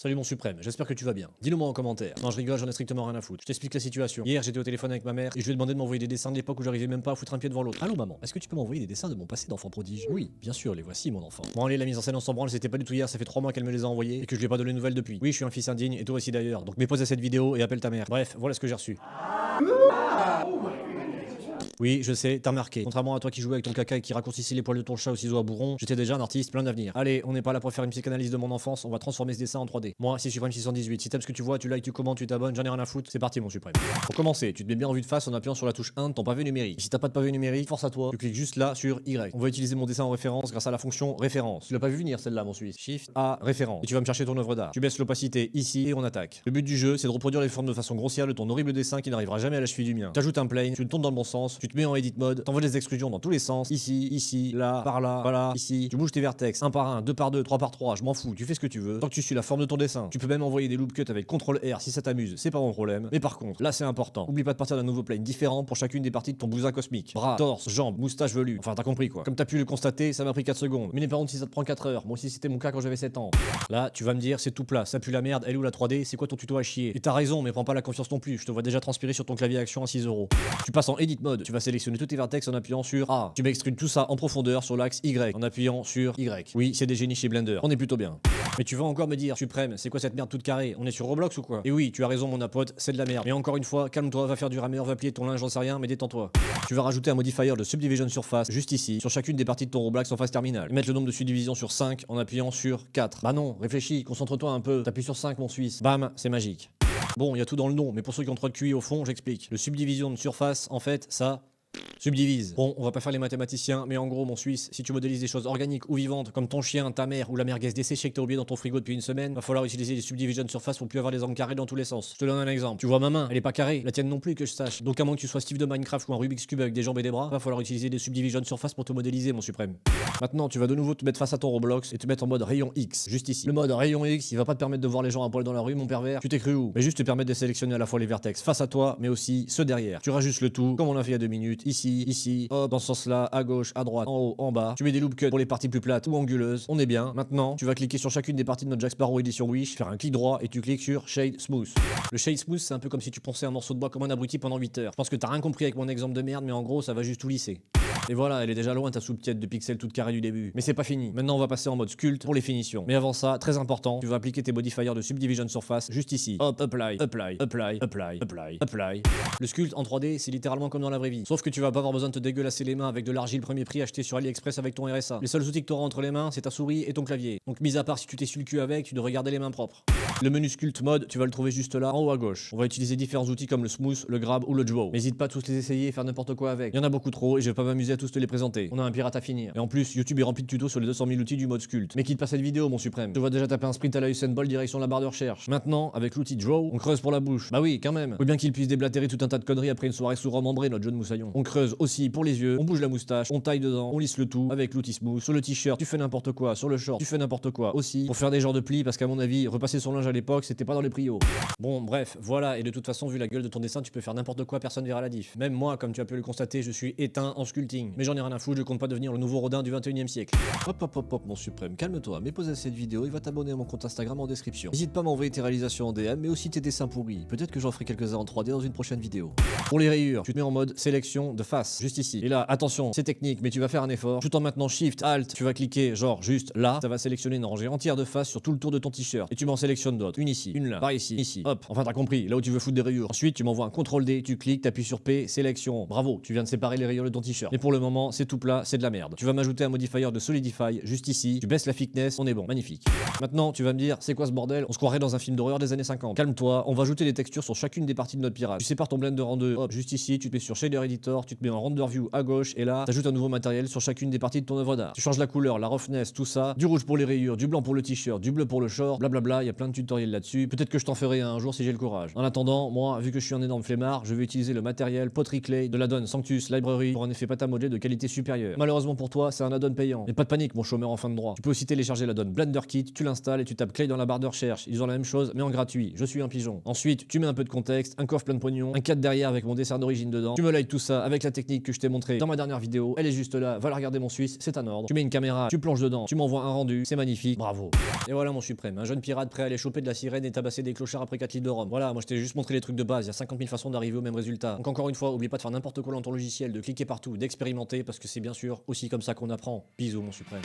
Salut mon suprême, j'espère que tu vas bien. Dis-le moi en commentaire. Non, je rigole, j'en ai strictement rien à foutre. Je t'explique la situation. Hier, j'étais au téléphone avec ma mère et je lui ai demandé de m'envoyer des dessins de l'époque où j'arrivais même pas à foutre un pied devant l'autre. Allô maman, est-ce que tu peux m'envoyer des dessins de mon passé d'enfant prodige? Oui, bien sûr, les voici mon enfant. Bon allez, la mise en scène on s'en branle, c'était pas du tout hier, ça fait 3 mois qu'elle me les a envoyés et que je lui ai pas donné de nouvelles depuis. Oui, je suis un fils indigne et toi aussi d'ailleurs. Donc mets pause à cette vidéo et appelle ta mère. Bref, voilà ce que j'ai reçu. Oui, je sais, t'as remarqué. Contrairement à toi qui jouais avec ton caca et qui raccourcissait les poils de ton chat au ciseau à bourron, j'étais déjà un artiste plein d'avenir. Allez, on n'est pas là pour faire une psychanalyse de mon enfance, on va transformer ce dessin en 3D. Moi, c'est Suprême 618. Si t'aimes ce que tu vois, tu likes, tu commentes, tu t'abonnes, j'en ai rien à foutre. C'est parti, mon Suprême. Pour commencer, tu te mets bien en vue de face en appuyant sur la touche 1 de ton pavé numérique. Et si t'as pas de pavé numérique, force à toi, tu cliques juste là sur Y. On va utiliser mon dessin en référence grâce à la fonction référence. Tu l'as pas vu venir celle-là, mon Suisse. Shift A référence. Et tu vas me chercher ton œuvre d'art. Tu baisses l'opacité ici et on attaque. Le but du jeu, c'est de reproduire les formes de façon grossière de ton horrible dessin qui n'arrivera jamais à la cheville du mien. T'ajoutes un plane, tu le tournes dans le bon sens, tu te mets en edit mode, t'envoies des extrusions dans tous les sens, ici, là, par là, voilà, ici. Tu bouges tes vertex, 1 par 1, 2 par 2, 3 par 3, je m'en fous, tu fais ce que tu veux. Tant que tu suis la forme de ton dessin. Tu peux même envoyer des loop cuts avec CTRL R si ça t'amuse, c'est pas mon problème. Mais par contre, là c'est important. Oublie pas de partir d'un nouveau plane différent pour chacune des parties de ton bousin cosmique. Bras, torse, jambes, moustache velue. Enfin, t'as compris quoi. Comme t'as pu le constater, ça m'a pris 4 secondes. Mais n'est pas honte si ça te prend 4 heures. Moi aussi c'était mon cas quand j'avais 7 ans. Là, tu vas me dire, c'est tout plat, ça pue la merde, elle est où la 3D, c'est quoi ton tuto à chier? Et t'as raison, mais prends pas la confiance non plus, je te vois déjà transpirer sur ton clavier action à 6€. Tu passes en edit mode, tu vas sélectionner tous tes vertex en appuyant sur A. Tu m'extrudes tout ça en profondeur sur l'axe Y en appuyant sur Y. Oui, c'est des génies chez Blender, on est plutôt bien. Mais tu vas encore me dire, Suprême, c'est quoi cette merde toute carrée? On est sur Roblox ou quoi? Et oui, tu as raison mon apote, c'est de la merde. Mais encore une fois, calme-toi, va faire du rameur, va plier ton linge, j'en sais rien, mais détends-toi. Tu vas rajouter un modifier de subdivision surface juste ici, sur chacune des parties de ton Roblox en phase terminale. Et mettre le nombre de subdivisions sur 5 en appuyant sur 4. Bah non, réfléchis, concentre-toi un peu. T'appuies sur 5 mon Suisse. Bam, c'est magique. Bon, il y a tout dans le nom, mais pour ceux qui ont trop de QI au fond, j'explique. Le subdivision de surface, en fait, ça subdivise. Bon, on va pas faire les mathématiciens, mais en gros, mon Suisse, si tu modélises des choses organiques ou vivantes, comme ton chien, ta mère ou la merguez desséchée que t'as oublié dans ton frigo depuis une semaine, va falloir utiliser les subdivisions de surface pour plus avoir des angles carrés dans tous les sens. Je te donne un exemple. Tu vois ma main, elle est pas carrée, la tienne non plus que je sache. Donc à moins que tu sois Steve de Minecraft ou un Rubik's Cube avec des jambes et des bras, va falloir utiliser des subdivisions de surface pour te modéliser, mon suprême. Maintenant, tu vas de nouveau te mettre face à ton Roblox et te mettre en mode rayon X, juste ici. Le mode rayon X, il va pas te permettre de voir les gens à poil dans la rue, mon pervers. Tu t'es cru où? Mais juste te permettre de sélectionner à la fois les vertex face à toi, mais aussi ceux derrière. Tu rajustes le tout, comme on l'a fait il y a 2 minutes, ici, hop, dans ce sens-là, à gauche, à droite, en haut, en bas. Tu mets des loop cuts pour les parties plus plates ou anguleuses. On est bien. Maintenant, tu vas cliquer sur chacune des parties de notre Jack Sparrow édition Wish, faire un clic droit et tu cliques sur Shade Smooth. Le Shade Smooth, c'est un peu comme si tu ponçais un morceau de bois comme un abruti pendant 8 heures. Je pense que t'as rien compris avec mon exemple de merde, mais en gros, ça va juste tout lisser. Et voilà, elle est déjà loin ta soupe tiède de pixels toute carrée du début. Mais c'est pas fini. Maintenant, on va passer en mode sculpt pour les finitions. Mais avant ça, très important, tu vas appliquer tes modifiers de subdivision surface juste ici. Hop, apply. Le sculpt en 3D, c'est littéralement comme dans la vraie vie. Sauf que tu vas pas avoir besoin de te dégueulasser les mains avec de l'argile premier prix acheté sur AliExpress avec ton RSA. Les seuls outils que t'auras entre les mains, c'est ta souris et ton clavier. Donc, mis à part si tu t'es su le cul avec, tu devrais garder les mains propres. Le menu sculpt mode, tu vas le trouver juste là, en haut à gauche. On va utiliser différents outils comme le smooth, le grab ou le draw. N'hésite pas à tous les essayer et faire n'importe quoi avec. Il y en a beaucoup trop et je vais pas m'amuser à tous te les présenter. On a un pirate à finir. Et en plus, YouTube est rempli de tutos sur les 200 000 outils du mode sculpt. Mais quitte pas cette vidéo, mon suprême. Je vois déjà taper un sprint à la Usain Bolt direction la barre de recherche. Maintenant, avec l'outil draw, on creuse pour la bouche. Bah oui, quand même. Faut bien qu'il puisse déblatérer tout un tas de conneries après une soirée sous remembrée, notre jeune moussaillon. On creuse aussi pour les yeux, on bouge la moustache, on taille dedans, on lisse le tout avec l'outil smooth. Sur le t-shirt, tu fais n'importe quoi. Sur le short, tu fais n'importe quoi aussi. Pour faire des genres de plis, parce qu'à mon avis, repasser son linge à l'époque, c'était pas dans les prios. Bon, bref, voilà. Et de toute façon, vu la gueule de ton dessin, tu peux faire n'importe quoi, personne verra la diff. Même moi, comme tu as pu le constater, je suis éteint en sculpting. Mais j'en ai rien à foutre, je compte pas devenir le nouveau Rodin du 21e siècle. Hop, mon suprême, calme-toi, mets pause à cette vidéo et va t'abonner à mon compte Instagram en description. N'hésite pas à m'envoyer tes réalisations en DM, mais aussi tes dessins pourris. Peut-être que j'en ferai quelques-uns en 3D dans une prochaine vidéo. Pour les rayures, tu te mets en mode sélection de face, juste ici. Et là, attention, c'est technique, mais tu vas faire un effort. Tout en maintenant Shift, Alt, tu vas cliquer genre juste là. Ça va sélectionner une rangée entière de faces sur tout le tour de ton t-shirt. Et tu m'en sélectionnes d'autres. Une ici, une là, par ici, ici. Hop, enfin t'as compris, là où tu veux foutre des rayures. Ensuite, tu m'envoies un CTRL D, tu cliques, t'appuies sur P, sélection. Bravo, tu viens de séparer les rayures de ton t-shirt. Mais pour le moment, c'est tout plat, c'est de la merde. Tu vas m'ajouter un modifier de Solidify juste ici. Tu baisses la thickness, on est bon, magnifique. Maintenant, tu vas me dire, c'est quoi ce bordel? On se croirait dans un film d'horreur des années 50. Calme-toi, on va ajouter des textures sur chacune des parties de notre pirate. Tu sépares ton Blender en deux. Hop, juste ici, tu te mets sur Shader Editor, tu te mets en Render View à gauche et là, t'ajoutes un nouveau matériel sur chacune des parties de ton œuvre d'art. Tu changes la couleur, la roughness, tout ça, du rouge pour les rayures, du blanc pour le t-shirt, du bleu pour le short, blablabla, il y a plein de tutoriels là-dessus. Peut-être que je t'en ferai un jour si j'ai le courage. En attendant, moi, vu que je suis un énorme flemmard, je vais utiliser le matériel Pottery Clay de la Donne Sanctus Library pour un effet pâte à modeler. Node.js de qualité supérieure. Malheureusement pour toi, c'est un add-on payant. Mais pas de panique, mon chômeur en fin de droit. Tu peux aussi télécharger l'add-on BlenderKit, tu l'installes et tu tapes Clay dans la barre de recherche. Ils ont la même chose, mais en gratuit. Je suis un pigeon. Ensuite, tu mets un peu de contexte, un coffre plein de pognon, un cadre derrière avec mon dessin d'origine dedans. Tu me likes tout ça avec la technique que je t'ai montré dans ma dernière vidéo. Elle est juste là, va la regarder mon Suisse, c'est un ordre. Tu mets une caméra, tu plonges dedans, tu m'envoies un rendu, c'est magnifique, bravo. Et voilà mon suprême, un jeune pirate prêt à aller choper de la sirène et tabasser des clochards après 4 litres de rhum. Voilà, moi je t'ai juste montré les trucs de base, il y a 50 000 façons d'arriver au même résultat. Donc encore une fois, oublie pas de faire n'importe quoi dans ton logiciel, de cliquer partout, d'expérimenter, parce que c'est bien sûr aussi comme ça qu'on apprend. Bisous mon suprême.